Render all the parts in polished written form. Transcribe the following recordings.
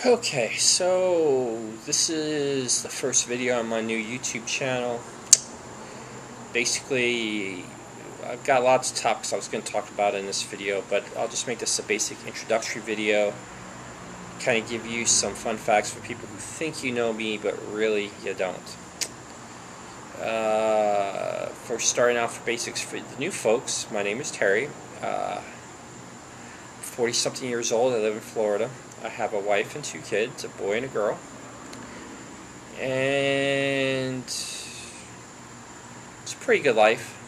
Okay, so this is the first video on my new YouTube channel. Basically, I've got lots of topics I was going to talk about in this video, but I'll just make this a basic introductory video. Kind of give you some fun facts for people who think you know me, but really you don't. For starting out for basics for the new folks, my name is Terry. 40-something years old. I live in Florida. I have a wife and 2 kids, a boy and a girl. And it's a pretty good life.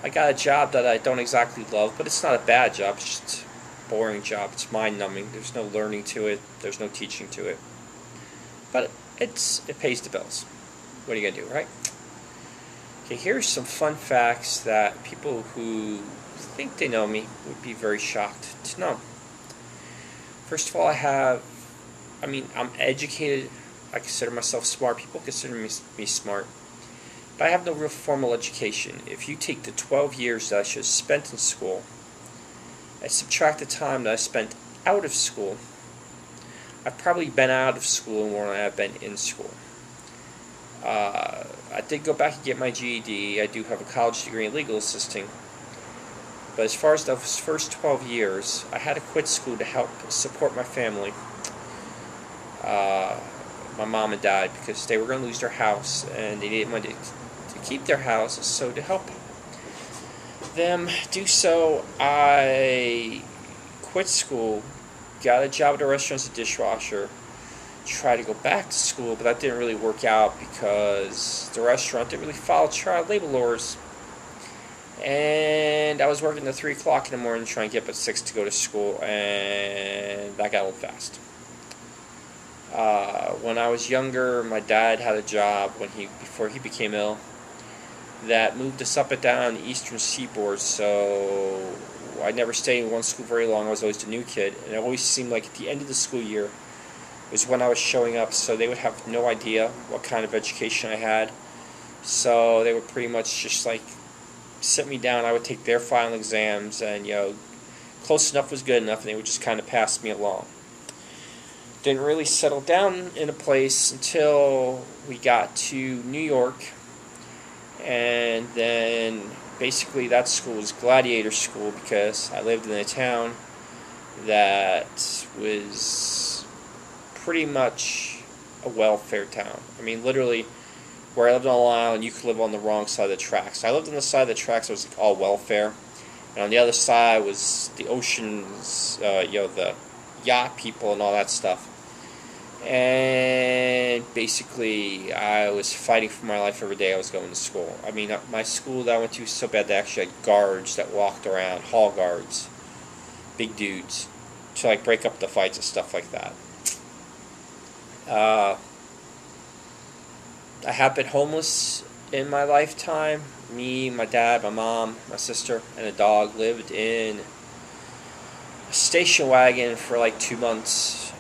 I got a job that I don't exactly love, but it's not a bad job. It's just a boring job. It's mind-numbing. There's no learning to it. There's no teaching to it. But it pays the bills. What are you going to do, right? Okay, here's some fun facts that people who think they know me would be very shocked to know. First of all, I'm educated. I consider myself smart. People consider me smart. But I have no real formal education. If you take the 12 years that I should have spent in school and subtract the time that I spent out of school, I've probably been out of school more than I've been in school. I did go back and get my GED. I do have a college degree in legal assisting. But as far as those first 12 years, I had to quit school to help support my family, my mom and dad, because they were going to lose their house and they needed money to keep their house. So to help them do so, I quit school, got a job at a restaurant as a dishwasher, tried to go back to school, but that didn't really work out because the restaurant didn't really follow child labor laws. And I was working till 3 o'clock in the morning trying to get up at 6 to go to school, and that got old fast. When I was younger, my dad had a job before he became ill that moved us up and down the eastern seaboard, so I never stayed in one school very long. I was always the new kid, and it always seemed like at the end of the school year was when I was showing up, so they would have no idea what kind of education I had. So they would pretty much just like sit me down. I would take their final exams, and close enough was good enough, and they would just kind of pass me along. Didn't really settle down in a place until we got to New York, and then basically that school was gladiator school because I lived in a town that was pretty much a welfare town. I mean, literally, where I lived on Long Island, you could live on the wrong side of the tracks. I lived on the side of the tracks that was like all welfare, and on the other side was the oceans, the yacht people and all that stuff. And basically, I was fighting for my life every day I was going to school. I mean, my school that I went to was so bad they actually had guards that walked around, hall guards, big dudes, to like break up the fights and stuff like that. I have been homeless in my lifetime. Me, my dad, my mom, my sister, and a dog lived in a station wagon for like 2 months.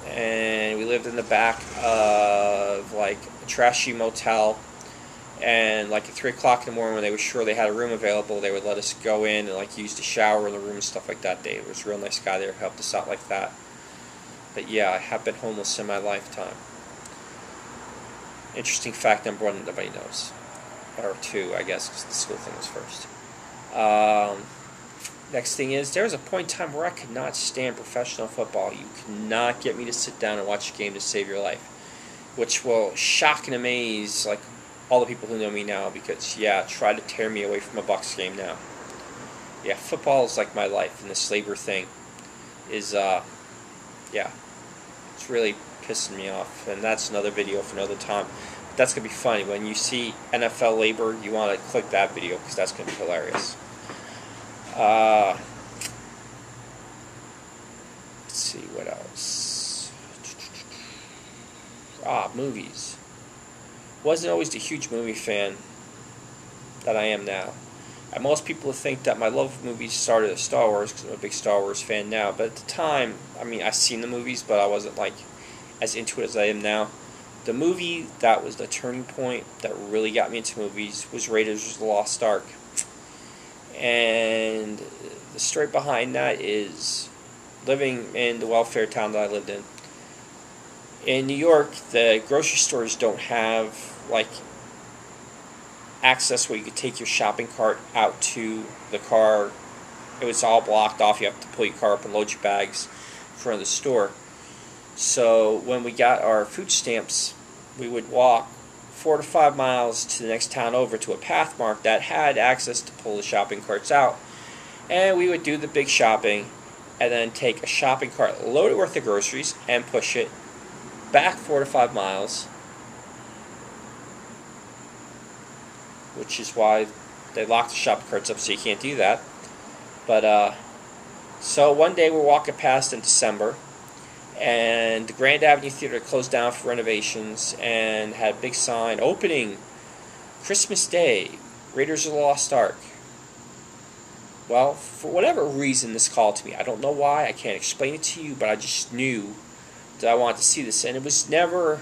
And we lived in the back of like a trashy motel. And like at 3 o'clock in the morning when they were sure they had a room available, they would let us go in and like use the shower in the room and stuff like that. Dave was a real nice guy there who helped us out like that. But yeah, I have been homeless in my lifetime. Interesting fact number 1 nobody knows. Or 2, I guess, because the school thing was first. Next thing is, there was a point in time where I could not stand professional football. You could not get me to sit down and watch a game to save your life. Which will shock and amaze like all the people who know me now, because try to tear me away from a Bucs game now. Yeah, football is like my life, and this labor thing is it's really pissing me off, and that's another video for another time. But that's going to be funny. When you see NFL labor, you want to click that video, because that's going to be hilarious. Let's see, what else? Movies. Wasn't always the huge movie fan that I am now. And most people think that my love of movies started at Star Wars, because I'm a big Star Wars fan now. But at the time, I've seen the movies, but I wasn't like as into it as I am now. The movie that was the turning point that really got me into movies was Raiders of the Lost Ark. And the story behind that is living in the welfare town that I lived in. In New York, the grocery stores don't have like access where you could take your shopping cart out to the car. It was all blocked off. You have to pull your car up and load your bags in front of the store. So when we got our food stamps, we would walk 4 to 5 miles to the next town over to a Pathmark that had access to pull the shopping carts out. And we would do the big shopping and then take a shopping cart loaded worth of groceries and push it back 4 to 5 miles, which is why they locked the shopping carts up so you can't do that. But so one day we're walking past in December, and the Grand Avenue Theater closed down for renovations and had a big sign, opening Christmas Day, Raiders of the Lost Ark. Well, for whatever reason this called to me. I don't know why, I can't explain it to you, but I just knew that I wanted to see this. And it was never,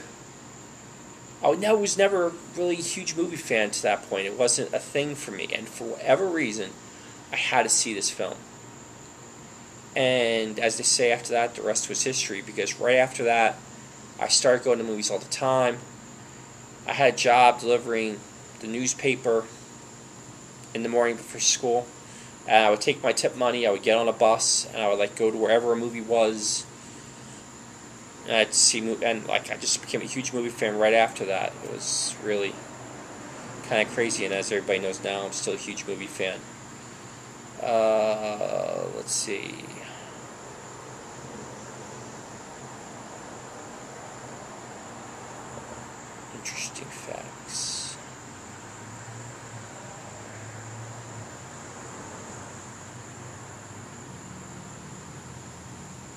I was never really a huge movie fan to that point. It wasn't a thing for me, and for whatever reason, I had to see this film. And as they say after that, the rest was history, because right after that, I started going to movies all the time. I had a job delivering the newspaper in the morning before school, and I would take my tip money, I would get on a bus, and I would like go to wherever a movie was, and I'd see, and like I just became a huge movie fan right after that. It was really kind of crazy, and as everybody knows now, I'm still a huge movie fan. Let's see. Interesting facts.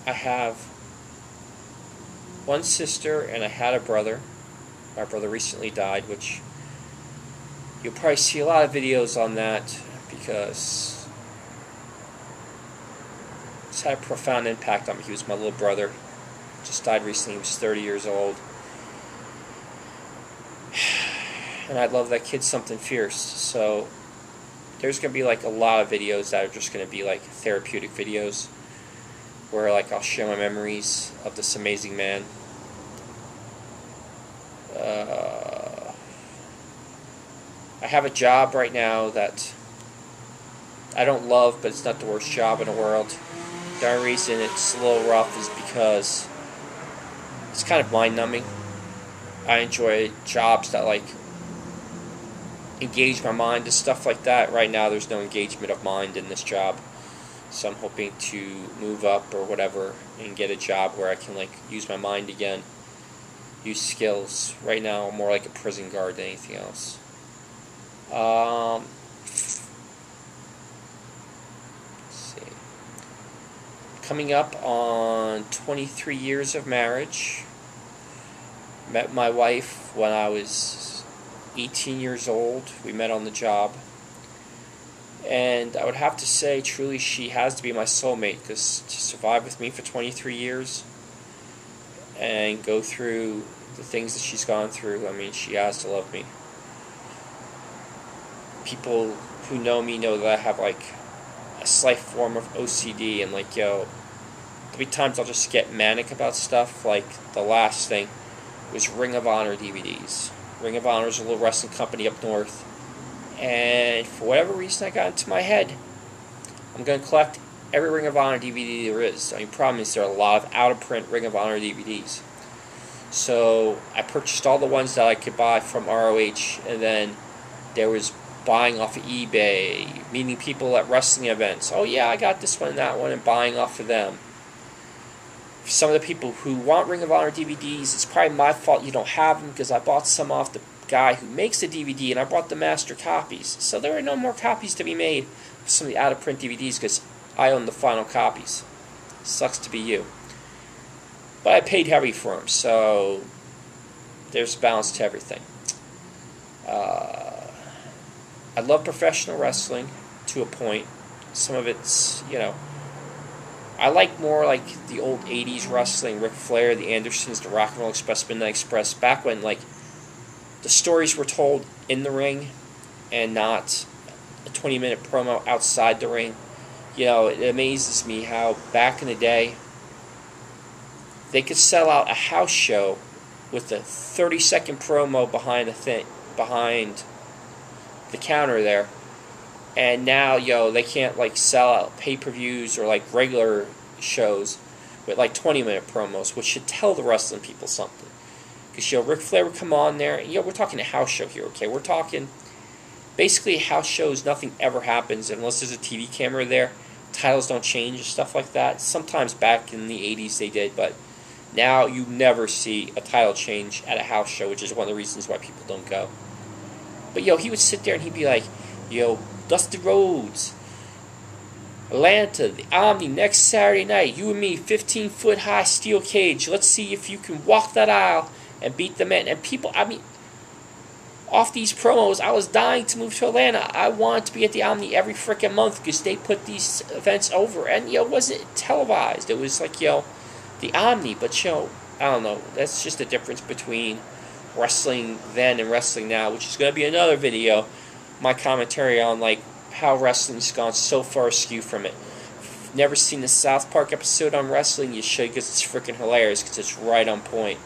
I have one sister and I had a brother. My brother recently died, which you'll probably see a lot of videos on that because it's had a profound impact on me. He was my little brother. Just died recently. He was 30 years old. And I love that kid something fierce. So there's going to be like a lot of videos that are just going to be like therapeutic videos where like I'll share my memories of this amazing man. I have a job right now that I don't love, but it's not the worst job in the world. The only reason it's a little rough is because it's kind of mind-numbing. I enjoy jobs that like engage my mind and stuff like that. Right now there's no engagement of mind in this job, so I'm hoping to move up or whatever and get a job where I can like use my mind again, use skills. Right now I'm more like a prison guard than anything else. Let's see. Coming up on 23 years of marriage. Met my wife when I was 18 years old. We met on the job. And I would have to say, truly, she has to be my soulmate, because to survive with me for 23 years and go through the things that she's gone through, I mean, she has to love me. People who know me know that I have, like, a slight form of OCD, and, like, there'll be times I'll just get manic about stuff. Like, the last thing was Ring of Honor DVDs. Ring of Honor is a little wrestling company up north. And for whatever reason I got into my head, I'm going to collect every Ring of Honor DVD there is. I mean, problem is there are a lot of out-of-print Ring of Honor DVDs. So I purchased all the ones that I could buy from ROH, and then there was buying off of eBay, meeting people at wrestling events. Oh yeah, I got this one and that one, and buying off of them. For some of the people who want Ring of Honor DVDs, it's probably my fault you don't have them, because I bought some off the guy who makes the DVD, and I bought the master copies. So there are no more copies to be made of some of the out-of-print DVDs, because I own the final copies. Sucks to be you. But I paid heavy for them, so there's a balance to everything. I love professional wrestling to a point. Some of it's, I like more like the old 80s wrestling, Ric Flair, the Andersons, the Rock and Roll Express, Midnight Express, back when like the stories were told in the ring and not a 20-minute promo outside the ring. It amazes me how back in the day they could sell out a house show with a 30-second promo behind behind the counter there, and now they can't like sell out pay-per-views or like regular shows with like 20-minute promos, which should tell the wrestling people something. Because Ric Flair would come on there, and we're talking a house show here, okay? We're talking basically house shows. Nothing ever happens unless there's a TV camera there. Titles don't change and stuff like that. Sometimes back in the 80s they did, but now you never see a title change at a house show, which is one of the reasons why people don't go. But he would sit there and he'd be like, Dusty Rhodes, Atlanta, the Omni, next Saturday night, you and me, 15-foot high steel cage. Let's see if you can walk that aisle and beat the man. And people, off these promos, I was dying to move to Atlanta. I wanted to be at the Omni every freaking month because they put these events over. And, it wasn't televised. It was like, the Omni. But, I don't know. That's just the difference between wrestling then and wrestling now, which is going to be another video. My commentary on, like, how wrestling's gone so far askew from it. If you've never seen the South Park episode on wrestling, you should, because it's freaking hilarious, because it's right on point.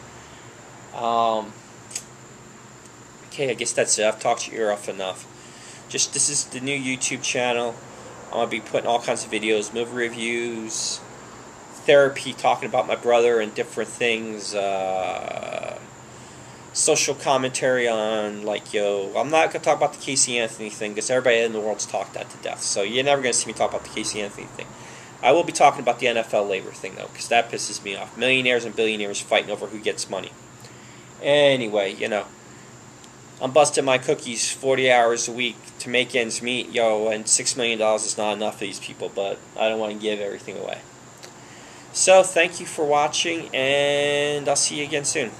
Okay, I guess that's it. I've talked your ear off enough. This is the new YouTube channel. I'm going to be putting all kinds of videos, movie reviews, therapy, talking about my brother and different things, social commentary on, like, I'm not going to talk about the Casey Anthony thing, because everybody in the world's talked that to death, so you're never going to see me talk about the Casey Anthony thing. I will be talking about the NFL labor thing, though, because that pisses me off. Millionaires and billionaires fighting over who gets money. Anyway, I'm busting my cookies 40 hours a week to make ends meet, and $6 million is not enough for these people, but I don't want to give everything away. So, thank you for watching, and I'll see you again soon.